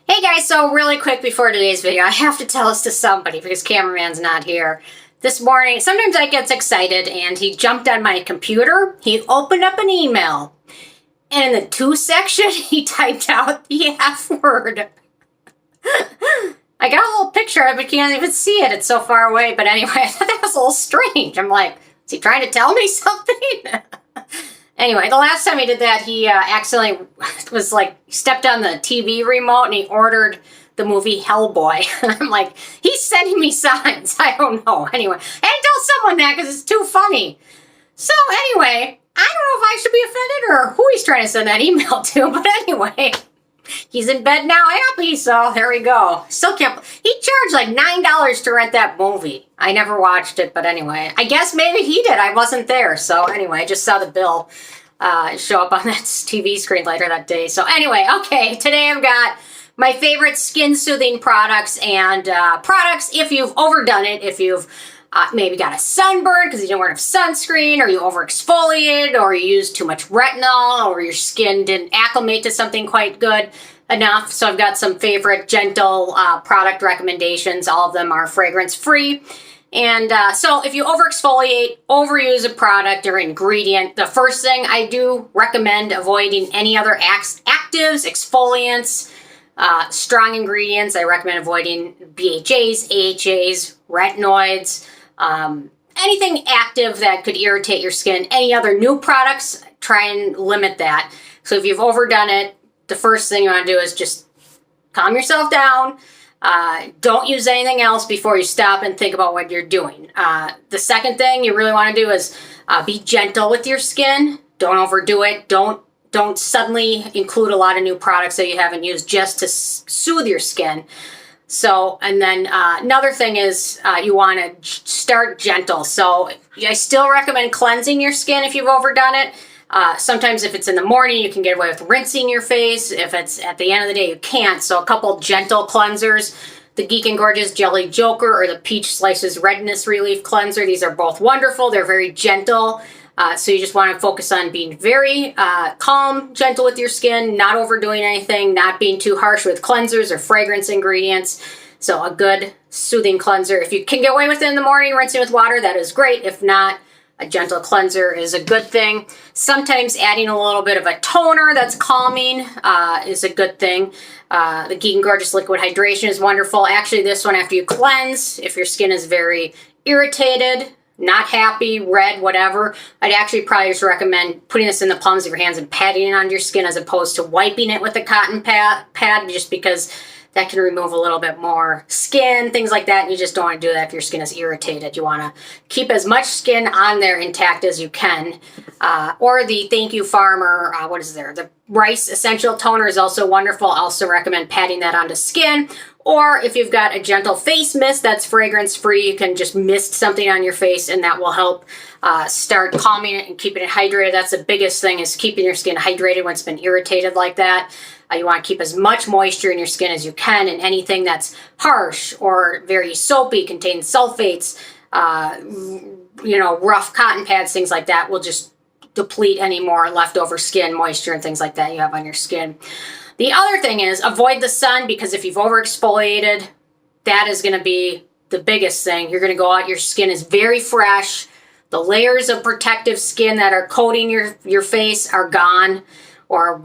Hey guys, so really quick before today's video, I have to tell this to somebody because Cameraman's not here. This morning, sometimes I get excited and he jumped on my computer, he opened up an email, and in the to section, he typed out the F word. I got a little picture of it, but can't even see it, it's so far away, but anyway, I thought that was a little strange. I'm like, is he trying to tell me something? Anyway, the last time he did that, he accidentally was like, stepped on the TV remote and he ordered the movie Hellboy. And I'm like, he's sending me signs. I don't know. Anyway, I had to tell someone that because it's too funny. So anyway, I don't know if I should be offended or who he's trying to send that email to. But anyway, he's in bed now happy, so there we go. Still can't. He charged like $9 to rent that movie. I never watched it, but anyway. I guess maybe he did. I wasn't there. So anyway, I just saw the bill show up on that TV screen later that day. So anyway, okay, today I've got my favorite skin soothing products and products if you've overdone it, if you've maybe got a sunburn because you didn't wear enough sunscreen, or you over exfoliated, or you used too much retinol, or your skin didn't acclimate to something quite good enough. So I've got some favorite gentle product recommendations. All of them are fragrance free. And so if you over exfoliate, overuse a product or ingredient, the first thing I do recommend avoiding any other actives, exfoliants, strong ingredients. I recommend avoiding BHAs, AHAs, retinoids, anything active that could irritate your skin. Any other new products, try and limit that. So if you've overdone it, the first thing you want to do is just calm yourself down. Don't use anything else before you stop and think about what you're doing. The second thing you really want to do is be gentle with your skin. Don't overdo it. Don't suddenly include a lot of new products that you haven't used just to soothe your skin. So, and then another thing is you want to start gentle. So I still recommend cleansing your skin if you've overdone it. Sometimes if it's in the morning, you can get away with rinsing your face. If it's at the end of the day, you can't. So a couple gentle cleansers, the Geek and Gorgeous Jelly Joker or the Peach Slices Redness Relief Cleanser. These are both wonderful. They're very gentle. So you just want to focus on being very calm, gentle with your skin, not overdoing anything, not being too harsh with cleansers or fragrance ingredients. So a good soothing cleanser. If you can get away with it in the morning, rinsing with water, that is great. If not, a gentle cleanser is a good thing. Sometimes adding a little bit of a toner that's calming is a good thing. The Geek and Gorgeous Liquid Hydration is wonderful. Actually, this one after you cleanse, if your skin is very irritated, not happy, red, whatever, I'd actually probably just recommend putting this in the palms of your hands and patting it on your skin as opposed to wiping it with a cotton pad just because that can remove a little bit more skin, things like that. And you just don't want to do that if your skin is irritated. You want to keep as much skin on there intact as you can. Or the Thank You Farmer, what is there? The Rice Essential Toner is also wonderful. I also recommend patting that onto skin. Or if you've got a gentle face mist that's fragrance free, you can just mist something on your face and that will help start calming it and keeping it hydrated. That's the biggest thing, is keeping your skin hydrated when it's been irritated like that. You want to keep as much moisture in your skin as you can, and anything that's harsh or very soapy, contains sulfates, rough cotton pads, things like that will just deplete any more leftover skin moisture and things like that you have on your skin. The other thing is avoid the sun, because if you've overexfoliated, that is going to be the biggest thing. You're going to go out, your skin is very fresh. The layers of protective skin that are coating your face are gone, or,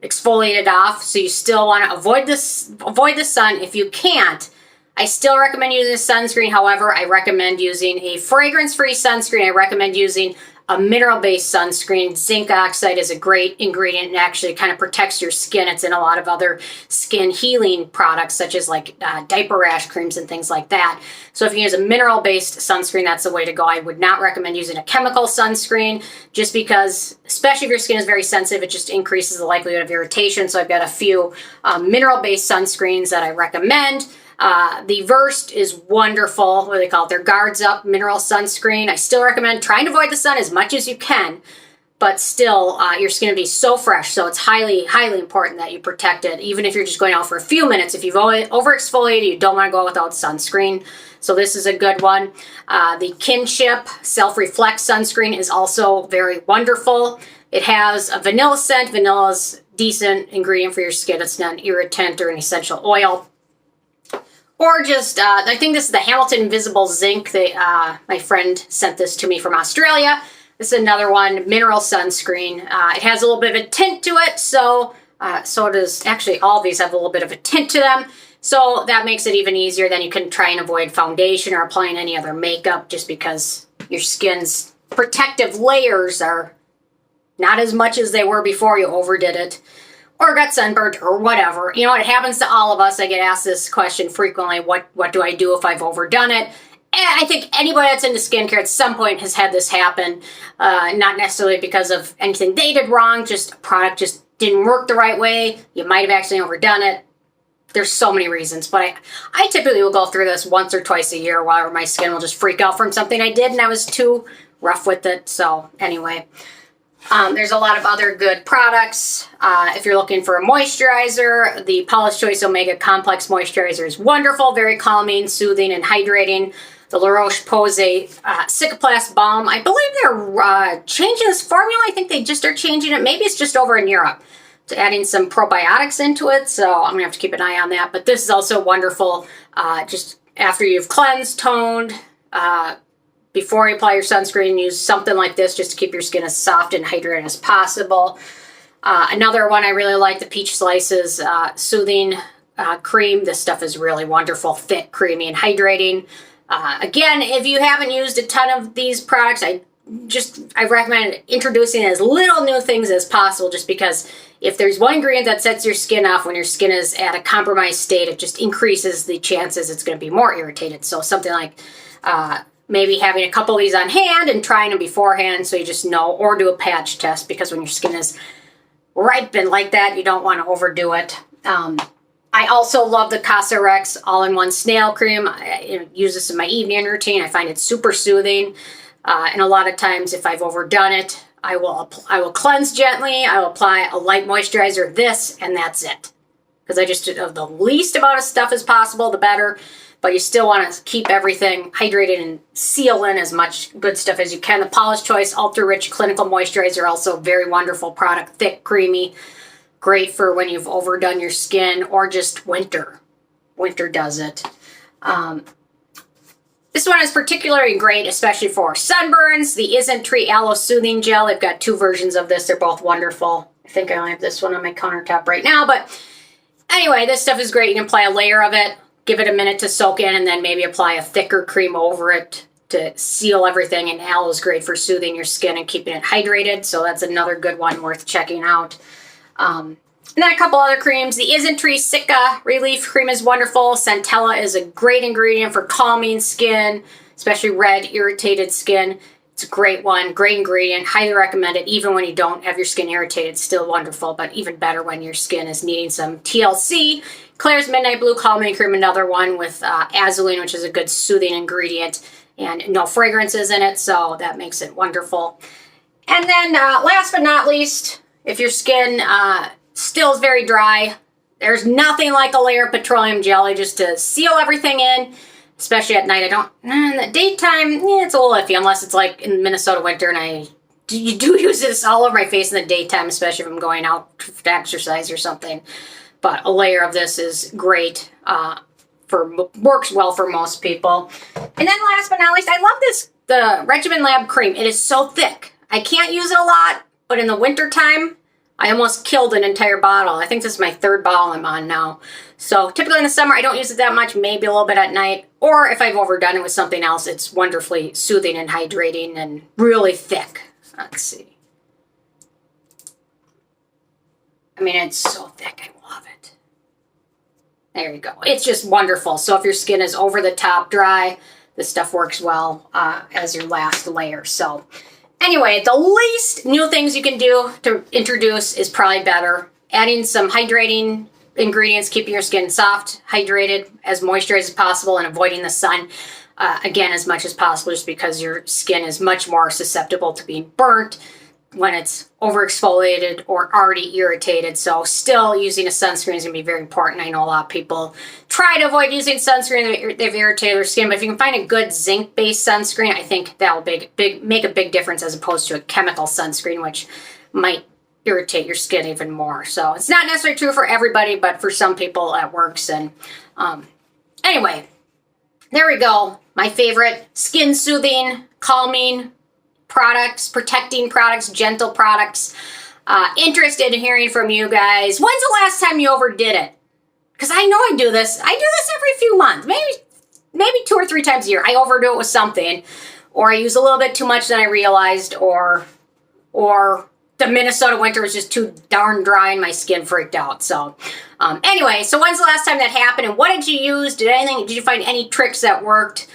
exfoliated off. So you still want to avoid the sun. If you can't, I still recommend using a sunscreen. However, I recommend using a fragrance-free sunscreen. I recommend using a mineral-based sunscreen. Zinc oxide is a great ingredient and actually kind of protects your skin. It's in a lot of other skin healing products, such as like diaper rash creams and things like that. So if you use a mineral-based sunscreen, that's the way to go. I would not recommend using a chemical sunscreen, just because, especially if your skin is very sensitive, it just increases the likelihood of irritation. So I've got a few mineral-based sunscreens that I recommend. The Versed is wonderful. What do they call it? Their Guards Up Mineral Sunscreen. I still recommend trying to avoid the sun as much as you can, but still, your skin will be so fresh. So it's highly, highly important that you protect it, even if you're just going out for a few minutes. If you've overexfoliated, you don't want to go without sunscreen. So this is a good one. The Kinship Self-Reflect Sunscreen is also very wonderful. It has a vanilla scent. Vanilla is decent ingredient for your skin. It's not an irritant or an essential oil. Or just, I think this is the Hamilton Invisible Zinc. My friend sent this to me from Australia. This is another one, mineral sunscreen. It has a little bit of a tint to it, so does, actually all of these have a little bit of a tint to them. So that makes it even easier. Then you can try and avoid foundation or applying any other makeup just because your skin's protective layers are not as much as they were before you overdid it or got sunburned or whatever. You know, it happens to all of us. I get asked this question frequently, what do I do if I've overdone it? And I think anybody that's into skincare at some point has had this happen, not necessarily because of anything they did wrong, just a product just didn't work the right way. You might have accidentally overdone it. There's so many reasons, but I typically will go through this once or twice a year where my skin will just freak out from something I did and I was too rough with it. So anyway, there's a lot of other good products. If you're looking for a moisturizer, the Paula's Choice Omega Complex Moisturizer is wonderful, very calming, soothing, and hydrating. The Roche Posay Cicaplast Baume, I believe they're changing this formula. I think they just are changing it. Maybe it's just over in Europe. To adding some probiotics into it, so I'm gonna have to keep an eye on that. But this is also wonderful just after you've cleansed, toned, before you apply your sunscreen, use something like this just to keep your skin as soft and hydrated as possible. Another one I really like, the Peach Slices Soothing Cream. This stuff is really wonderful, thick, creamy, and hydrating. Again, if you haven't used a ton of these products, I recommend introducing as little new things as possible, just because if there's one ingredient that sets your skin off when your skin is at a compromised state, it just increases the chances it's going to be more irritated. So something like maybe having a couple of these on hand and trying them beforehand so you just know, or do a patch test, because when your skin is ripened like that, you don't want to overdo it. I also love the Cosrx all-in-one Snail cream. I use this in my evening routine. I find it super soothing. And a lot of times if I've overdone it, I will cleanse gently. I will apply a light moisturizer, this, and that's it. Because I just do the least amount of stuff as possible, the better. But you still want to keep everything hydrated and seal in as much good stuff as you can. The Paula's Choice Ultra Rich Clinical Moisturizer, also very wonderful product. Thick, creamy, great for when you've overdone your skin or just winter. Winter does it. This one is particularly great, especially for sunburns. The Isntree Aloe Soothing Gel. They've got two versions of this. They're both wonderful. I think I only have this one on my countertop right now. But anyway, this stuff is great. You can apply a layer of it, give it a minute to soak in, and then maybe apply a thicker cream over it to seal everything. And aloe is great for soothing your skin and keeping it hydrated. So that's another good one worth checking out. And then a couple other creams. The Isntree Cica Relief Cream is wonderful. Centella is a great ingredient for calming skin, especially red, irritated skin. It's a great one, great ingredient. Highly recommend it, even when you don't have your skin irritated. It's still wonderful, but even better when your skin is needing some TLC. Klairs Midnight Blue Calming Cream, another one with Vaseline, which is a good soothing ingredient, and no fragrances in it, so that makes it wonderful. And then last but not least, if your skin still is very dry, there's nothing like a layer of petroleum jelly just to seal everything in, especially at night. In the daytime, it's a little iffy, unless it's like in Minnesota winter and you do use this all over my face in the daytime, especially if I'm going out to exercise or something. But a layer of this is great, works well for most people. And then last but not least, I love this, the Regimen Lab Cream. It is so thick. I can't use it a lot, but in the wintertime, I almost killed an entire bottle. I think this is my third bottle I'm on now. So typically in the summer, I don't use it that much, maybe a little bit at night. Or if I've overdone it with something else, it's wonderfully soothing and hydrating and really thick. Let's see. I mean, it's so thick. I love it. There you go. It's just wonderful. So if your skin is over the top dry, this stuff works well as your last layer. So anyway, the least new things you can do to introduce is probably better. Adding some hydrating ingredients, keeping your skin soft, hydrated, as moisturized as possible, and avoiding the sun, again, as much as possible, just because your skin is much more susceptible to being burnt when it's overexfoliated or already irritated. So still using a sunscreen is going to be very important. I know a lot of people try to avoid using sunscreen. They've irritated their skin, but if you can find a good zinc-based sunscreen, I think that will make a big difference as opposed to a chemical sunscreen, which might irritate your skin even more. So it's not necessarily true for everybody, but for some people that works. And anyway, there we go. My favorite skin soothing, calming products, protecting products, gentle products. Interested in hearing from you guys. When's the last time you overdid it? Because I know I do this. I do this every few months, maybe 2 or 3 times a year. I overdo it with something, or I use a little bit too much than I realized, or the Minnesota winter was just too darn dry and my skin freaked out. So anyway, so when's the last time that happened, and what did you use? Did you find any tricks that worked?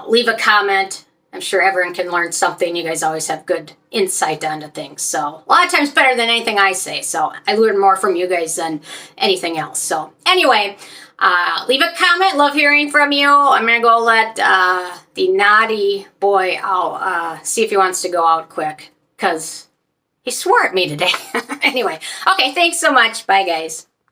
Leave a comment. I'm sure everyone can learn something. You guys always have good insight onto things. So a lot of times better than anything I say. So I learn more from you guys than anything else. So anyway, leave a comment. Love hearing from you. I'm going to go let the naughty boy out, see if he wants to go out quick, because he swore at me today. Anyway, okay, thanks so much. Bye, guys.